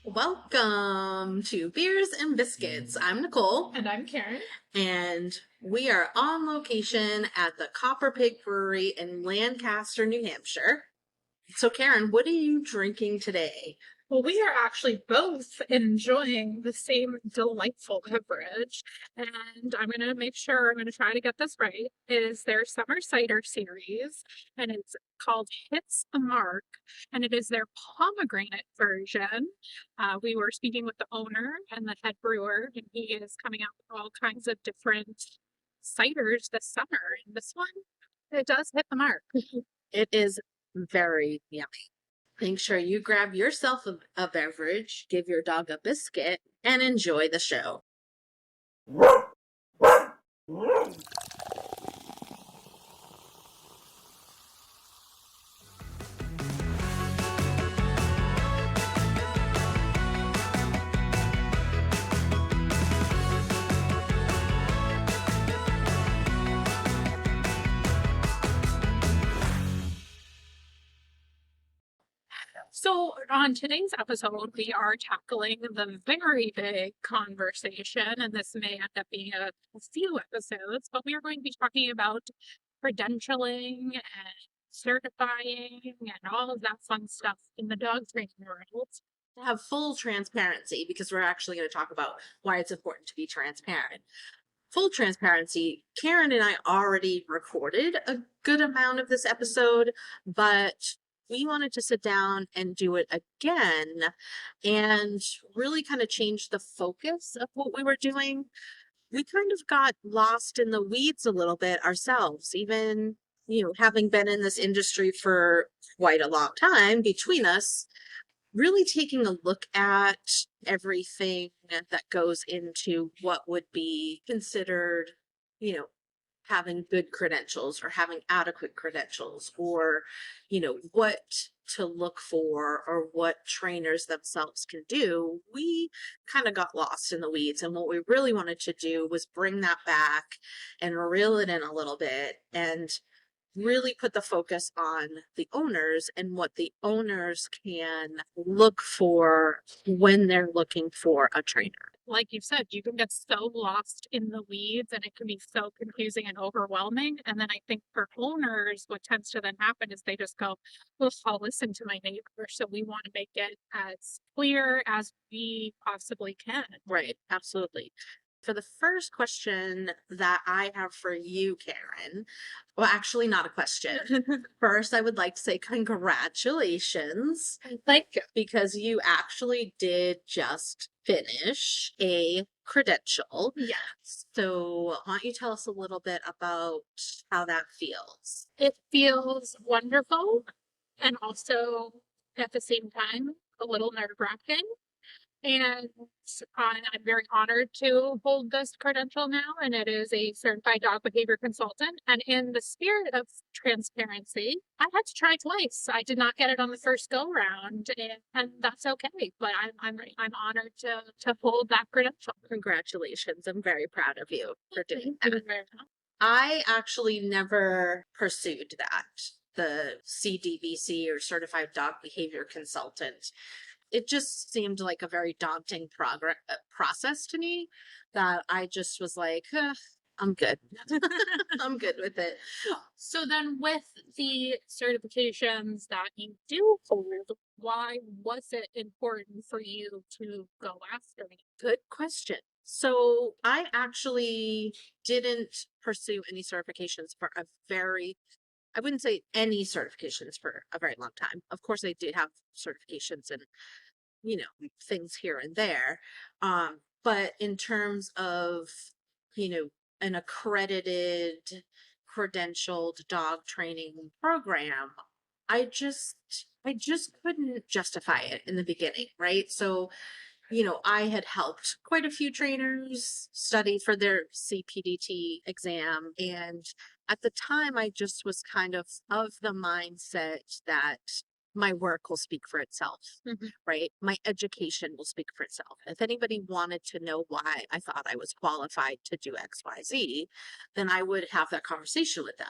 Welcome to Beers and Biscuits. I'm Nicole, And I'm Karen. and we are on location at the Copper Pig Brewery in Lancaster, New Hampshire. So, Karen, what are you drinking today? Well, we are actually both enjoying the same delightful beverage. And I'm going to try to get this right. It is their summer cider series, and it's called Hits the Mark, and it is their pomegranate version. We were speaking with the owner and the head brewer, and he is coming out with all kinds of different ciders this summer. And this one, it does hit the mark. It is very yummy. Make sure you grab yourself a beverage, give your dog a biscuit, and enjoy the show. So, on today's episode, we are tackling the very big conversation, and this may end up being a few episodes, but we are going to be talking about credentialing and certifying and all of that fun stuff in the dog training world. To have full transparency, because we're actually going to talk about why it's important to be transparent. Full transparency, Karen and I already recorded a good amount of this episode, but we wanted to sit down and do it again and really kind of change the focus of what we were doing. We kind of got lost in the weeds a little bit ourselves, even, having been in this industry for quite a long time between us, really taking a look at everything that goes into what would be considered, you know, having good credentials or having adequate credentials, or, what to look for or what trainers themselves can do. We kind of got lost in the weeds. And what we really wanted to do was bring that back and reel it in a little bit and really put the focus on the owners and what the owners can look for when they're looking for a trainer. Like you said, you can get so lost in the weeds and it can be so confusing and overwhelming. And then I think for owners, what tends to then happen is they just go, well, I'll listen to my neighbor. So we want to make it as clear as we possibly can. Right, absolutely. For the first question that I have for you, Karen, well, actually, not a question. First, I would like to say congratulations. Thank you. Because you actually did just finish a credential. Yes. So, why don't you tell us a little bit about how that feels? It feels wonderful and also at the same time a little nerve-wracking. And I'm very honored to hold this credential now, and it is a certified dog behavior consultant. And in the spirit of transparency, I had to try twice. I did not get it on the first go round, and that's okay. But I'm honored to hold that credential. Congratulations. I'm very proud of you for doing Thank that. you. I actually never pursued that, the CDBC or Certified Dog Behavior Consultant. It just seemed like a very daunting process to me that I just was like, I'm good. I'm good with it. So then with the certifications that you do hold, why was it important for you to go after me? Good question. So I actually didn't pursue any certifications for a very, I wouldn't say any certifications for a very long time. Of course, I did have certifications and, things here and there. But in terms of, an accredited, credentialed dog training program, I just couldn't justify it in the beginning, right? So, I had helped quite a few trainers study for their CPDT exam. And at the time, I just was kind of the mindset that my work will speak for itself, right? My education will speak for itself. If anybody wanted to know why I thought I was qualified to do XYZ, then I would have that conversation with them.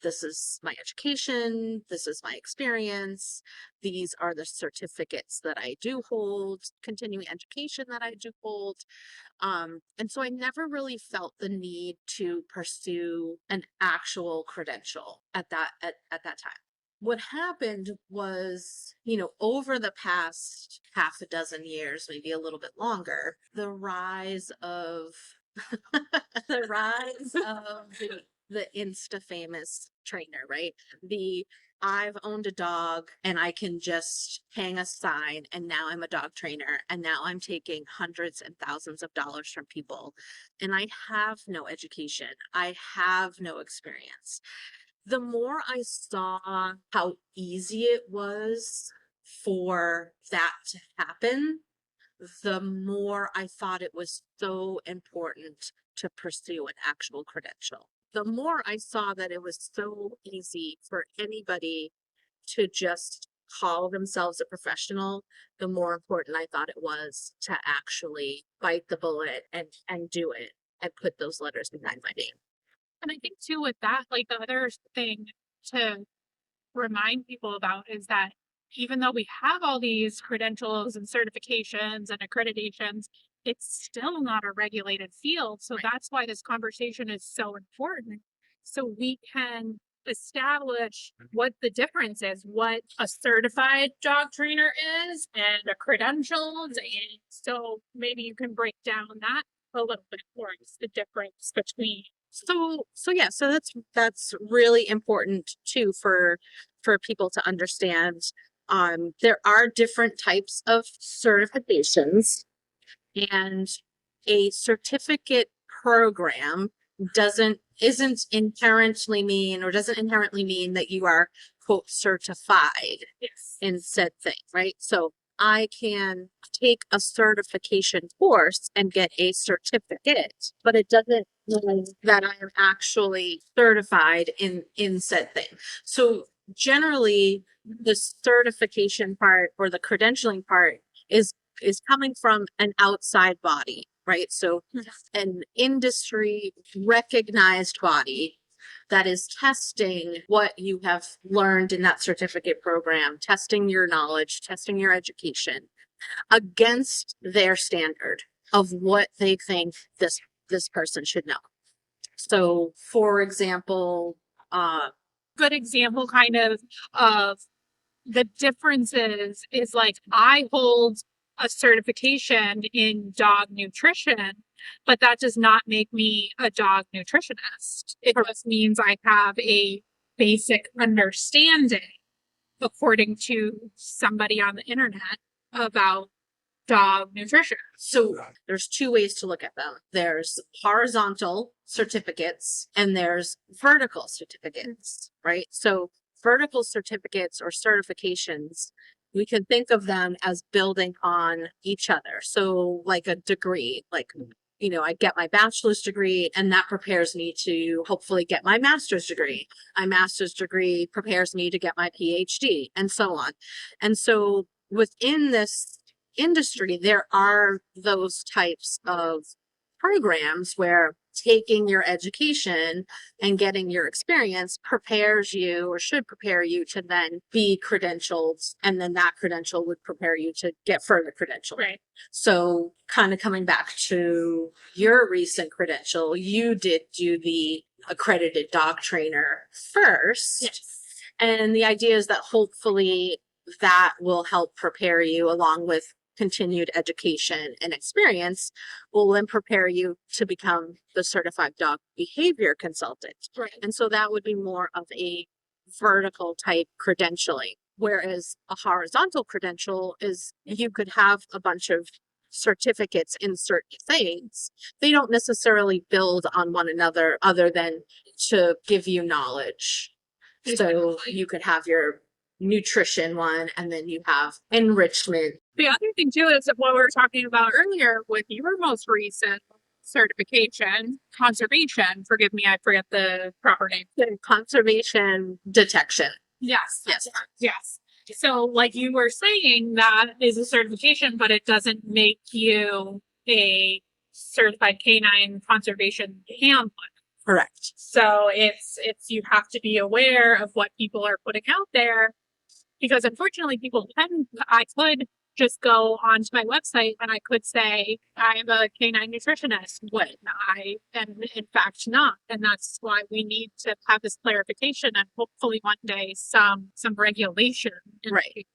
This is my education. This is my experience. These are the certificates that I do hold, continuing education that I do hold. And so I never really felt the need to pursue an actual credential at that time. What happened was, over the past half a dozen years, maybe a little bit longer, the rise of the rise of the Insta famous trainer, right? The I've owned a dog and I can just hang a sign and now I'm a dog trainer and now I'm taking hundreds and thousands of dollars from people and I have no education. I have no experience. The more I saw how easy it was for that to happen, the more I thought it was so important to pursue an actual credential. The more I saw that it was so easy for anybody to just call themselves a professional, the more important I thought it was to actually bite the bullet and do it and put those letters behind my name. And I think too with that, like the other thing to remind people about is that even though we have all these credentials and certifications and accreditations, it's still not a regulated field. So that's why this conversation is so important. So we can establish what the difference is, what a certified dog trainer is and a credentialed. And so maybe you can break down that a little bit more, the difference between. So that's really important too for people to understand. There are different types of certifications, and a certificate program doesn't inherently mean that you are quote certified in said thing, right? So I can take a certification course and get a certificate, but it doesn't mean that I am actually certified in said thing. So generally, the certification part or the credentialing part is coming from an outside body, right? So an industry recognized body that is testing what you have learned in that certificate program, testing your knowledge, testing your education against their standard of what they think this person should know. So, for example, Good example kind of the differences is like I hold a certification in dog nutrition, but that does not make me a dog nutritionist. It just means I have a basic understanding, according to somebody on the internet, about dog nutrition. So there's two ways to look at them. There's horizontal certificates and there's vertical certificates, right? So vertical certificates or certifications, we can think of them as building on each other. So like a degree, like, I get my bachelor's degree and that prepares me to hopefully get my master's degree. My master's degree prepares me to get my PhD and so on. And so within this industry, there are those types of programs where taking your education and getting your experience prepares you or should prepare you to then be credentialed, and then that credential would prepare you to get further credential. Right. So kind of coming back to your recent credential, you did do the accredited dog trainer first. Yes. And the idea is that hopefully that will help prepare you, along with continued education and experience, will then prepare you to become the certified dog behavior consultant. Right. And so that would be more of a vertical type credentialing, whereas a horizontal credential is you could have a bunch of certificates in certain things. They don't necessarily build on one another other than to give you knowledge. So you could have your nutrition one and then you have enrichment. The other thing too is what we were talking about earlier with your most recent certification, conservation. Forgive me, I forget the proper name. Conservation detection. Yes. Yes. Yes. So, like you were saying, that is a certification, but it doesn't make you a certified canine conservation handler. Correct. So it's you have to be aware of what people are putting out there, because unfortunately I could just go onto my website and I could say I'm a canine nutritionist when I am in fact not. And that's why we need to have this clarification and hopefully one day some regulation. Right.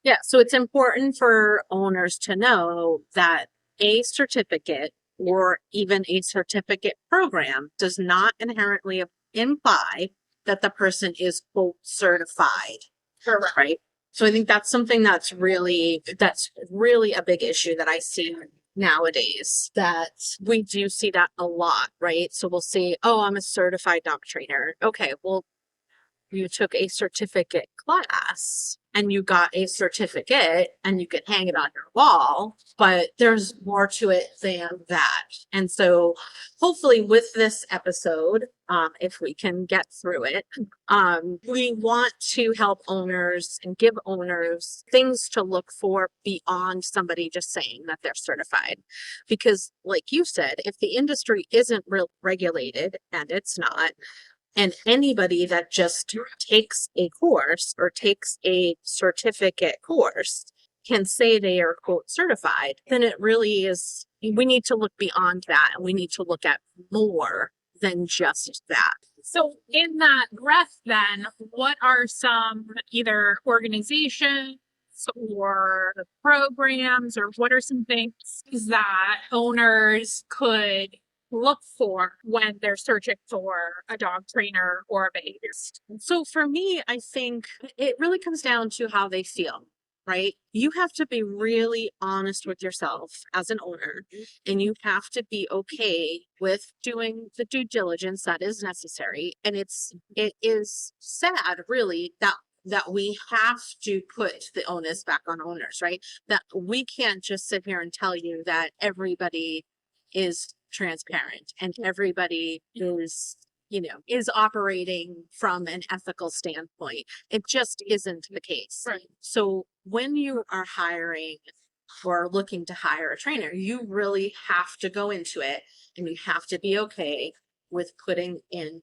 Yeah, so it's important for owners to know that a certificate or even a certificate program does not inherently imply that the person is quote certified. Correct. Right. So I think that's something that's really a big issue that I see nowadays, that we do see that a lot, right? So we'll say, oh, I'm a certified dog trainer. Okay, well, you took a certificate class and you got a certificate and you can hang it on your wall, but there's more to it than that. And so hopefully with this episode, if we can get through it, we want to help owners and give owners things to look for beyond somebody just saying that they're certified. Because like you said, if the industry isn't regulated, and it's not, and anybody that just takes a course or takes a certificate course can say they are quote certified, then it really is, we need to look beyond that. And we need to look at more than just that. So in that breath, then, what are some either organizations or programs, or what are some things that owners could look for when they're searching for a dog trainer or a behaviorist? So for me, I think it really comes down to how they feel, right? You have to be really honest with yourself as an owner, and you have to be okay with doing the due diligence that is necessary. And it is sad, really, that we have to put the onus back on owners, right? That we can't just sit here and tell you that everybody is transparent and everybody is operating from an ethical standpoint. It just isn't the case. Right. So when you are hiring or looking to hire a trainer, you really have to go into it and you have to be okay with putting in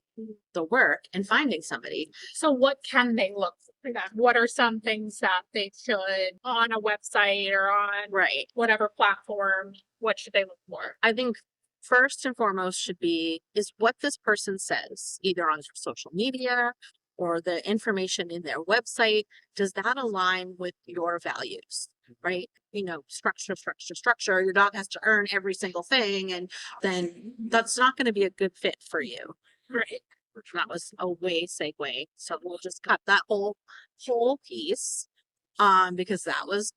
the work and finding somebody. So what can they look for then? What are some things that they should on a website or on Right. whatever platform, what should they look for? I think first and foremost should be is what this person says, either on social media or the information in their website. Does that align with your values? Right? Structure, structure, structure. Your dog has to earn every single thing, and then that's not going to be a good fit for you. Right. That was a way segue. So we'll just cut that whole piece because that was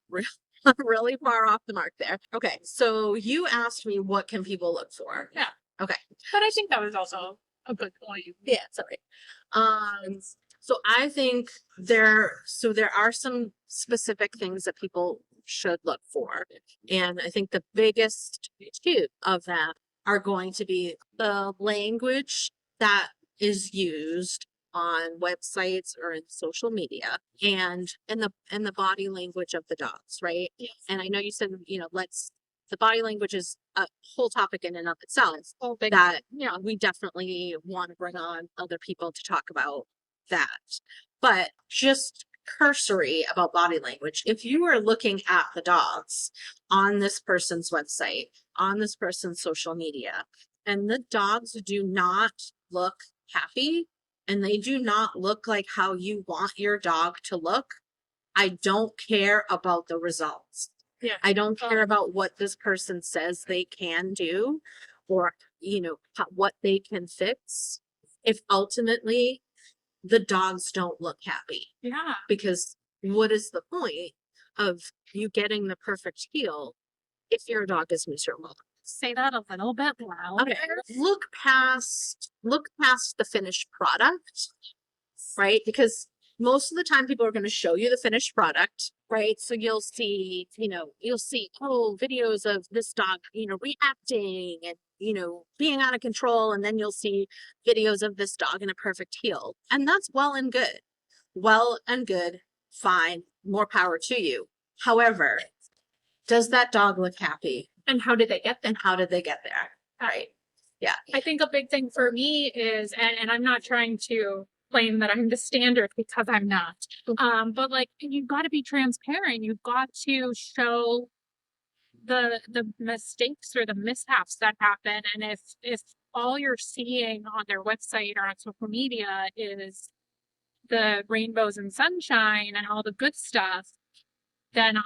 really far off the mark there. Okay, so you asked me what can people look for? Yeah. Okay. But I think that was also a good point. Yeah, sorry. So I think there are some specific things that people should look for. And I think the biggest two of them are going to be the language that is used on websites or in social media, and the body language of the dogs, right? Yes. And I know you said, the body language is a whole topic in and of itself Oh, big that, we definitely want to bring on other people to talk about that. But just cursory about body language, if you are looking at the dogs on this person's website, on this person's social media, and the dogs do not look happy and they do not look like how you want your dog to look, I don't care about the results. Yeah. I don't care about what this person says they can do or, what they can fix if ultimately the dogs don't look happy. Yeah. Because what is the point of you getting the perfect heel if your dog is miserable? Say that a little bit louder. Okay. Look past the finished product, right? Because most of the time people are going to show you the finished product, right? So you'll see videos of this dog, reacting and, being out of control. And then you'll see videos of this dog in a perfect heel. And that's well and good. well and good, fine, more power to you. However, does that dog look happy? And how did they get there? And how did they get there? Right. Yeah. I think a big thing for me is, and I'm not trying to claim that I'm the standard because I'm not, but like you've got to be transparent. You've got to show the mistakes or the mishaps that happen. And if all you're seeing on their website or on social media is the rainbows and sunshine and all the good stuff, then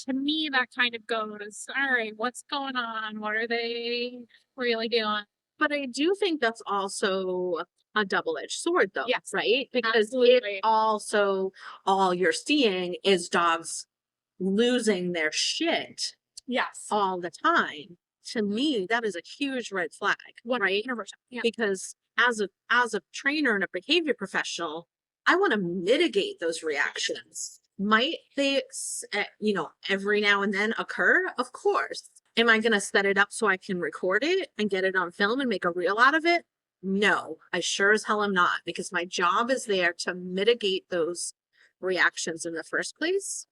to me that kind of goes, all right, what's going on? What are they really doing? But I do think that's also a double-edged sword, though. Yes, right? Because absolutely. it also, all you're seeing is dogs losing their shit Yes. all the time. To me, that is a huge red flag, right? 100%. Yeah. Because as a trainer and a behavior professional, I want to mitigate those reactions. Might they, every now and then occur? Of course. Am I going to set it up so I can record it and get it on film and make a reel out of it? No, I sure as hell am not, because my job is there to mitigate those reactions in the first place.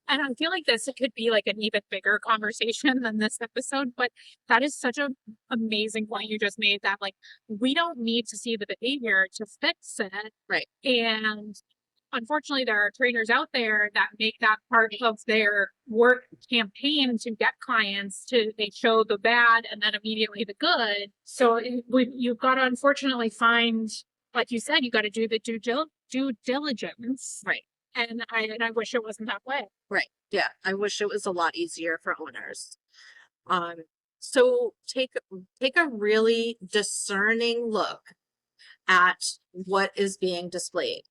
And I feel like this could be like an even bigger conversation than this episode, but that is such an amazing point you just made, that like we don't need to see the behavior to fix it. Right. And unfortunately, there are trainers out there that make that part of their work campaign to get clients to, they show the bad and then immediately the good. So you've got to unfortunately find, like you said, you got to do the due diligence. Right. And I wish it wasn't that way. Right. Yeah. I wish it was a lot easier for owners. So take a really discerning look at what is being displayed,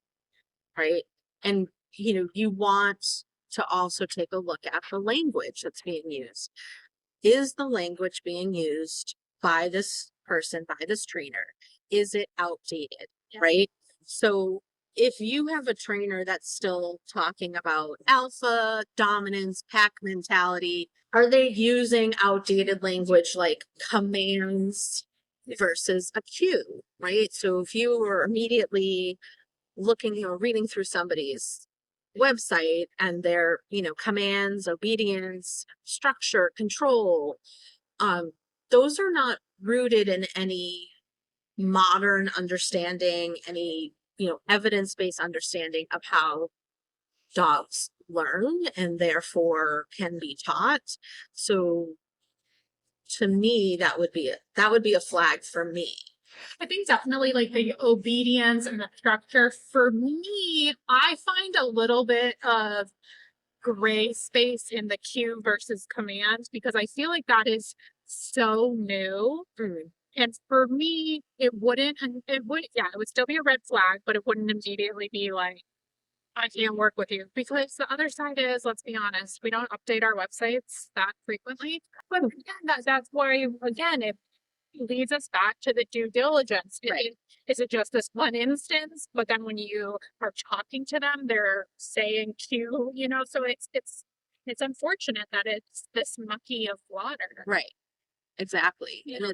right? And you want to also take a look at the language that's being used. Is the language being used by this person, by this trainer? Is it outdated? Yeah. Right? So if you have a trainer that's still talking about alpha, dominance, pack mentality, are they using outdated language like commands versus a cue, right? So if you were immediately looking or reading through somebody's website and their, commands, obedience, structure, control, those are not rooted in any modern understanding, any evidence-based understanding of how dogs learn and therefore can be taught. So to me, that would be a flag for me. I think definitely like the obedience and the structure. For me, I find a little bit of gray space in the cue versus command, because I feel like that is so new. And for me, it would still be a red flag, but it wouldn't immediately be like, I can't work with you. Because the other side is, let's be honest, we don't update our websites that frequently. But again, that's why, again, it leads us back to the due diligence. Right. Is it just this one instance? But then when you are talking to them, they're saying Q, so it's unfortunate that it's this mucky of water. Right. Exactly. Yeah. And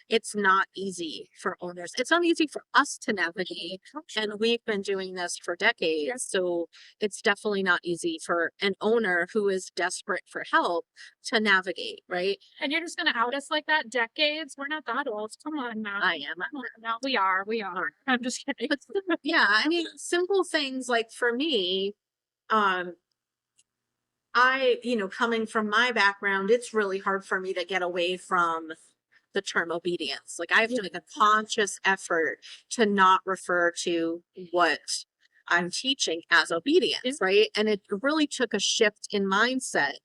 it's not easy for owners. It's not easy for us to navigate. And we've been doing this for decades. Yeah. So it's definitely not easy for an owner who is desperate for help to navigate, right? And you're just going to out us like that? Decades? We're not that old. Come on now. I am. No, we are. I'm just kidding. But yeah, I mean, simple things like for me, coming from my background, it's really hard for me to get away from the term obedience. Like I have to make a conscious effort to not refer to what I'm teaching as obedience, right? And it really took a shift in mindset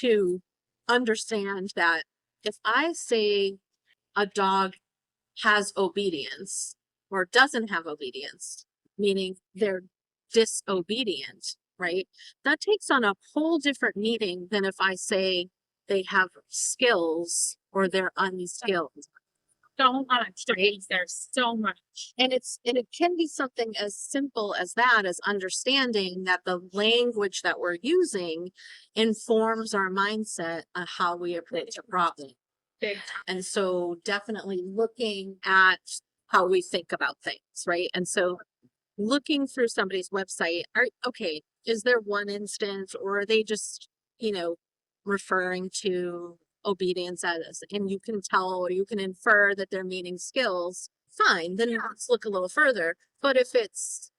to understand that if I say a dog has obedience or doesn't have obedience, meaning they're disobedient, right? That takes on a whole different meaning than if I say they have skills or they're unskilled. So much, right? There's so much. And it can be something as simple as that, as understanding that the language that we're using informs our mindset on how we approach a problem. And so definitely looking at how we think about things, right? And so looking through somebody's website, is there one instance, or are they just, referring to obedience as, and you can tell or you can infer that they're meaning skills, fine, then let's look a little further. But if it's,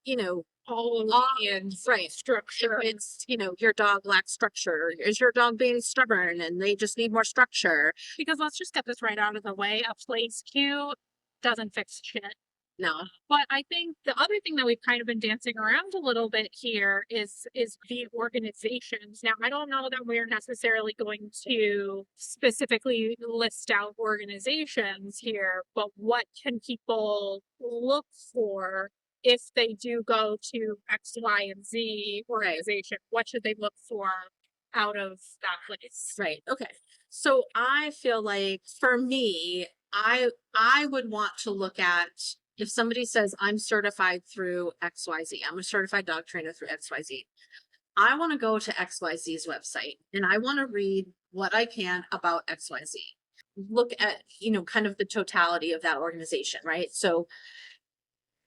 all all and right structure. if it's, your dog lacks structure, is your dog being stubborn and they just need more structure? Because let's just get this right out of the way. A place cue doesn't fix shit. No. But I think the other thing that we've kind of been dancing around a little bit here is the organizations. Now, I don't know that we're necessarily going to specifically list out organizations here, but what can people look for if they do go to X, Y, and Z organization? What should they look for out of that place? Right. Okay. So I feel like for me, I would want to look at, if somebody says I'm certified through XYZ, I'm a certified dog trainer through XYZ. I want to go to XYZ's website and I want to read what I can about XYZ. Look at, kind of the totality of that organization, right? So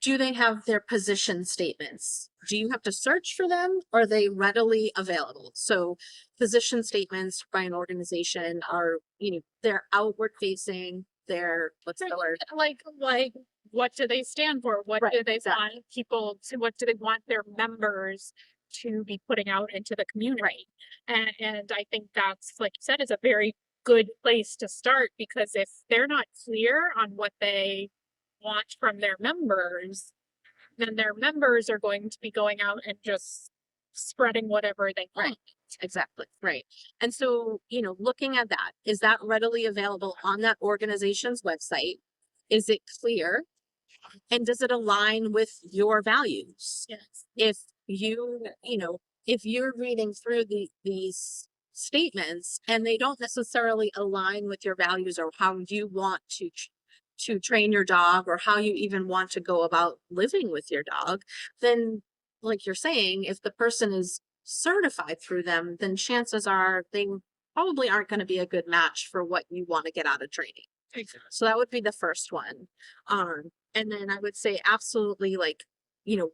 do they have their position statements? Do you have to search for them? Or are they readily available? So position statements by an organization are, they're outward facing, they're, what's the word? Like what do they stand for? What Right, do they exactly. want people to, what do they want their members to be putting out into the community? And I think that's, like you said, is a very good place to start, because if they're not clear on what they want from their members, then their members are going to be going out and just spreading whatever they want. Right. Exactly. Right. And so, looking at that, is that readily available on that organization's website? Is it clear? And does it align with your values? Yes. If if you're reading through these statements and they don't necessarily align with your values or how you want to train your dog, or how you even want to go about living with your dog, then, like you're saying, if the person is certified through them, then chances are they probably aren't going to be a good match for what you want to get out of training. Exactly. So that would be the first one. And then I would say absolutely, like,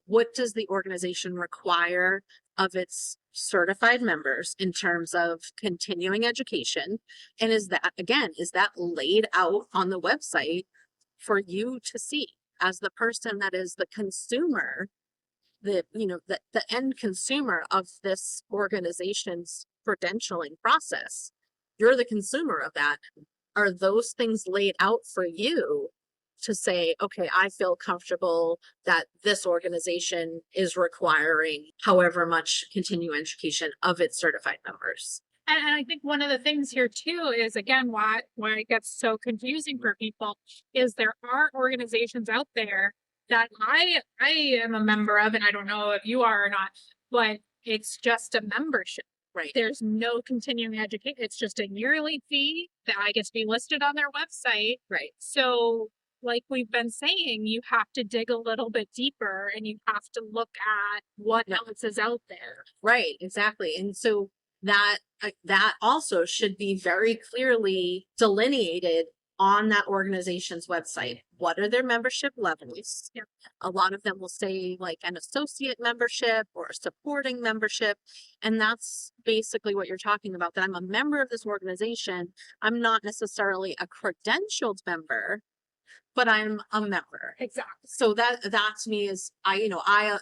what does the organization require of its certified members in terms of continuing education? And is that laid out on the website for you to see as the person that is the consumer, the end consumer of this organization's credentialing process? You're the consumer of that. Are those things laid out for you to say, okay, I feel comfortable that this organization is requiring however much continuing education of its certified members? And I think one of the things here too is, again, why it gets so confusing for people is there are organizations out there that I am a member of, and I don't know if you are or not, but it's just a membership. Right. There's no continuing education. It's just a yearly fee that I get to be listed on their website. Right. So, like we've been saying, you have to dig a little bit deeper and you have to look at what else is out there. Right, exactly. And so that also should be very clearly delineated on that organization's website. What are their membership levels? Yep. A lot of them will say like an associate membership or a supporting membership. And that's basically what you're talking about, that I'm a member of this organization. I'm not necessarily a credentialed member, but I'm a member. Exactly. So that to me is, I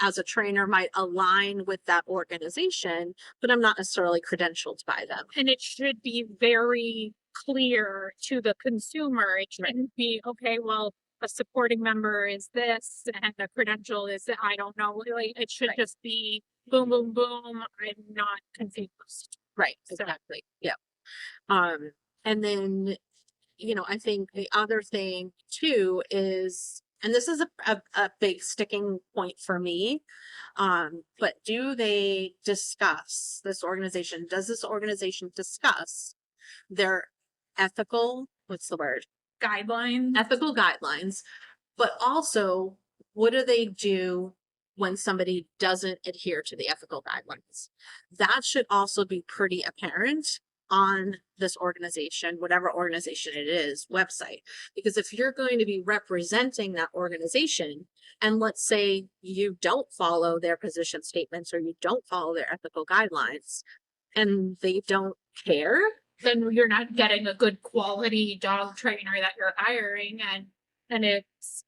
as a trainer might align with that organization, but I'm not necessarily credentialed by them. And it should be very clear to the consumer. It shouldn't be, okay, well, a supporting member is this and a credential is I don't know. Really, it should just be boom, boom, boom. I'm not confused. Right. Exactly. Yeah. And then, I think the other thing too is, and this is a big sticking point for me, but does this organization discuss their what's the word? Guidelines. Ethical guidelines, but also what do they do when somebody doesn't adhere to the ethical guidelines? That should also be pretty apparent on this organization, whatever organization it is, website. Because if you're going to be representing that organization, and let's say you don't follow their position statements or you don't follow their ethical guidelines, and they don't care, then you're not getting a good quality dog trainer that you're hiring, and it's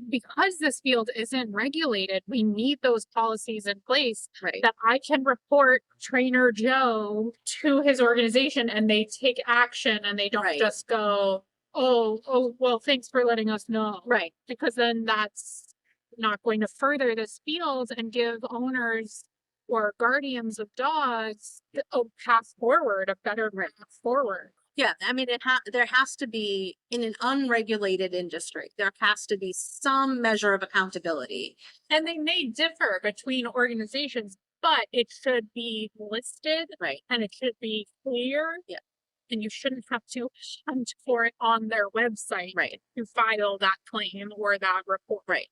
because this field isn't regulated, we need those policies in place right? that I can report trainer Joe to his organization and they take action and they don't Right. just go, oh, well, thanks for letting us know. Right. Because then that's not going to further this field and give owners or guardians of dogs a path forward, a better Right. path forward. Yeah, I mean, there has to be, in an unregulated industry, there has to be some measure of accountability. And they may differ between organizations, but it should be listed Right. and it should be clear. Yeah. And you shouldn't have to hunt for it on their website Right. to file that claim or that report. Right.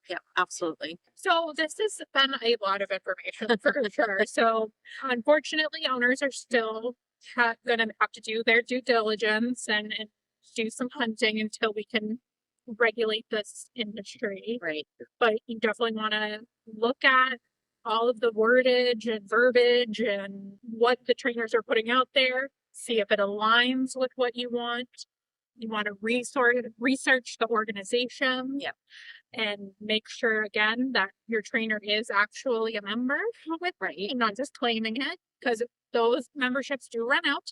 Yeah, absolutely. So this has been a lot of information for sure. So unfortunately, owners are still going to have to do their due diligence and do some hunting until we can regulate this industry. Right. But you definitely want to look at all of the wordage and verbiage and what the trainers are putting out there, see if it aligns with what you want. You want to research the organization. Yep. And make sure again that your trainer is actually a member with Right. and not just claiming it, because those memberships do run out.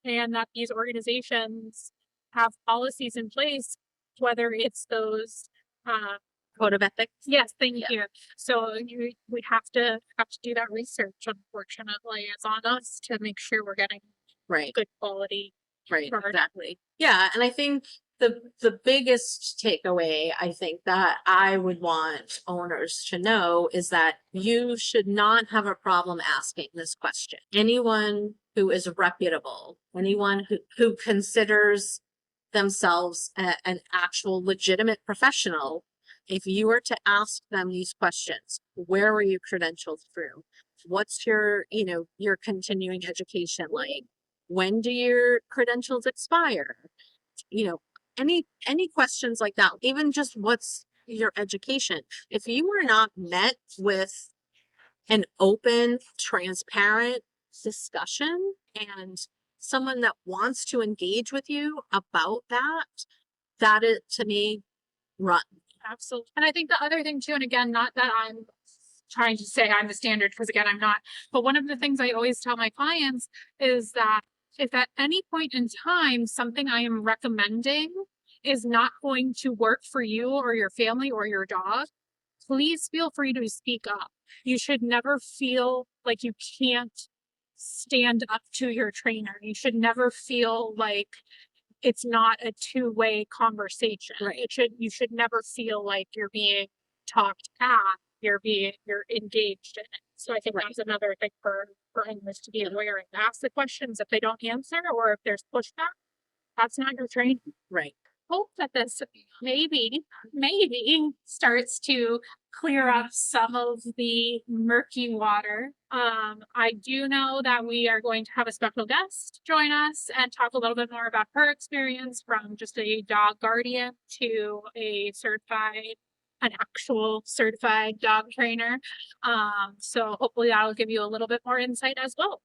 And that these organizations have policies in place, whether it's those Code of ethics. yes, thank you. So we have to do that research. Unfortunately, it's on us to make sure we're getting Right. good quality. Right. Right. Exactly. Yeah, and I think the biggest takeaway I think that I would want owners to know is that you should not have a problem asking this question. Anyone who is reputable, anyone who considers themselves an actual legitimate professional, if you were to ask them these questions, where were you credentialed through? What's your, your continuing education like? When do your credentials expire? Any questions like that, even just what's your education? If you were not met with an open, transparent discussion and someone that wants to engage with you about that is, to me, run. Absolutely. And I think the other thing too, and again, not that I'm trying to say I'm the standard, because again, I'm not, but one of the things I always tell my clients is that if at any point in time something I am recommending is not going to work for you or your family or your dog, please feel free to speak up. You should never feel like you can't stand up to your trainer. You should never feel like it's not a two-way conversation. Right. You should never feel like you're being talked at. You're engaged in it. So I think Right. that's another thing for owners to be aware of. Ask the questions. If they don't answer or if there's pushback, that's not your training. Right. Hope that this maybe starts to clear up some of the murky water. I do know that we are going to have a special guest join us and talk a little bit more about her experience from just a dog guardian to an actual certified dog trainer. So hopefully that'll give you a little bit more insight as well.